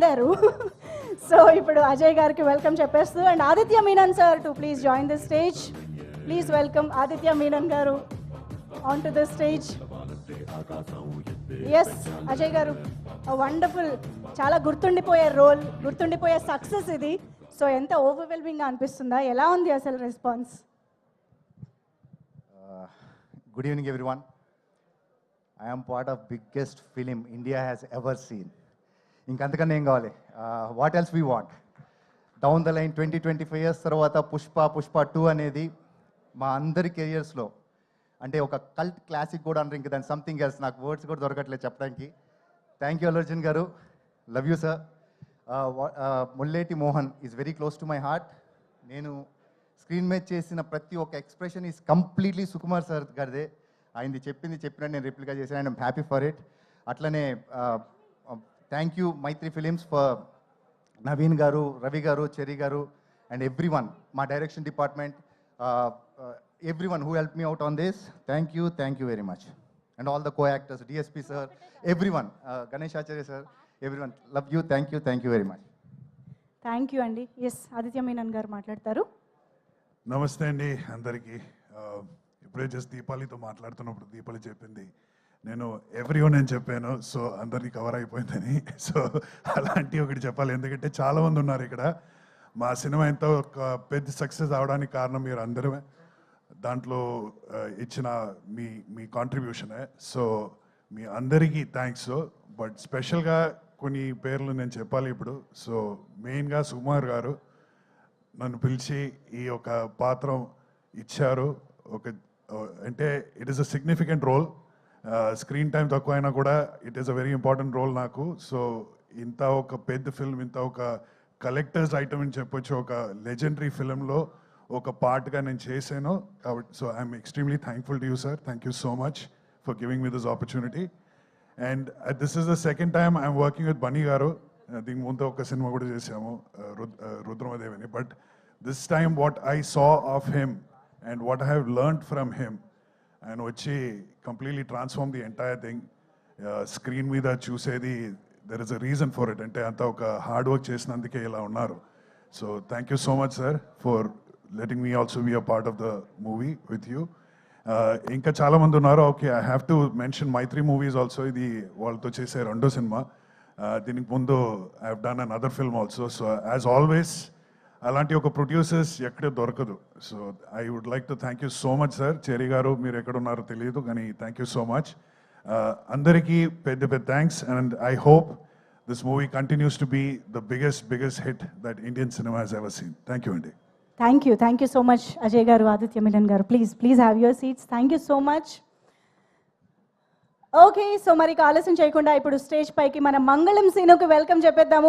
పొందారు. సో ఇప్పుడు అజయ్ గారికి వెల్కమ్ చెప్పేస్తూ and Aditya Menon sir to please join the stage. Please welcome Aditya Menon garu on to the stage. Yes Ajay garu, wonderful, చాలా గుర్తుండిపోయే రోల్, గుర్తుండిపోయే సక్సెస్ ఇది. సో ఎంత ఓవర్వెల్మింగ్గా అనిపిస్తుందా, ఎలా ఉంది అసలు response? Good evening everyone. I am part of biggest film India has ever seen. ఇంకంతకన్నా ఏం కావాలి? What else we want? Down the line 20-25 years తర్వాత పుష్ప 2 అనేది మా అందరి కెరియర్స్లో అంటే ఒక కల్ట్ క్లాసిక్ కూడా అంటారు. ఇంకా దాని సంథింగ్ ఎల్స్, నాకు వర్డ్స్ కూడా దొరకట్లేదు చెప్పడానికి. Thank you Allu Arjun garu, love you sir. Mulleti Mohan is very close to my heart. నేను స్క్రీన్ మీద చేసిన ప్రతి ఒక్క expression is completely Sukumar sir గారిదే. ఆయనది చెప్పినట్టు నేను రిప్లికా చేశాను and I'm happy for it. అట్లనే thank you Mythri Films for Naveen garu, Ravi garu, Cherry garu and every one, మా direction department, everyone who helped me out on this. Thank you very much. And all the co-actors, DSP sir, everyone, Ganesh Acharya sir, everyone, love you, thank you very much. Thank you అండి. Yes Aditya Menon గారు మాట్లాడతారు. నమస్తే అండి అందరికీ. ఇప్పుడే just దీపాలితో మాట్లాడుతున్నప్పుడు దీపాలి చెప్పింది నేను ఎవ్రీవన్ అని చెప్పాను, సో అందరికీ కవర్ అయిపోయిందని. సో అలాంటి ఒకటి చెప్పాలి, ఎందుకంటే చాలామంది ఉన్నారు ఇక్కడ. మా సినిమా ఎంతో ఒక పెద్ద సక్సెస్ అవడానికి కారణం మీరు అందరూ దాంట్లో ఇచ్చిన మీ కాంట్రిబ్యూషనే. సో మీ అందరికీ థ్యాంక్స్. బట్ స్పెషల్గా కొన్ని పేర్లు నేను చెప్పాలి ఇప్పుడు. సో మెయిన్గా సుకుమార్ గారు నన్ను పిలిచి ఈ ఒక పాత్ర ఇచ్చారు. అంటే it is a significant role. Screen time తక్కువ అయినా కూడా it is a very important role నాకు. సో ఇంత ఒక పెద్ద ఫిల్మ్, ఇంత ఒక కలెక్టర్స్ ఐటమ్ అని చెప్పొచ్చు, ఒక లెజెండరీ ఫిల్మ్లో ఒక పార్ట్గా నేను చేశాను కాబట్టి. So I'm extremely thankful to you sir. Thank you so much for giving me this opportunity. And this is the second time I'm working with Bunny garu. దీనికి ముందు ఒక సినిమా కూడా చేసాము, రుద్రమదేవిని. But this time what I saw of him and what I have learned from him, ఆయన వచ్చి completely transform the entire thing. Screen మీద చూసేది there is a reason for it, అంటే అంత ఒక హార్డ్ వర్క్ చేసినందుకే ఇలా ఉన్నారు. So thank you so much sir for letting me also be a part of the movie with you. ఇంకా చాలామంది ఉన్నారు. Okay, I have to mention Mythri Movies also. ఇది వాళ్ళతో చేసే రెండో సినిమా. దీనికి ముందు I have done an other film also. So as always అలాంటి ఒక ప్రొడ్యూసర్స్ ఎక్కడ దొరకదు. So I would like to thank you so much sir. Cherry గారు మీరు ఎక్కడున్నారో తెలియదు కానీ థ్యాంక్ యూ సో మచ్. అందరికీ పెద్ద పెద్ద thanks. And I hope this movie continues to be the biggest hit that Indian cinema has ever seen. Thank you అండి. Thank you so much Ajay garu, Aditya Menon garu. Please have your seats. Thank you so much. Okay, so మరి ఆలస్యం చేయకుండా ఇప్పుడు stage పైకి మన మంగళం సీనుకు welcome చెప్పేద్దాము.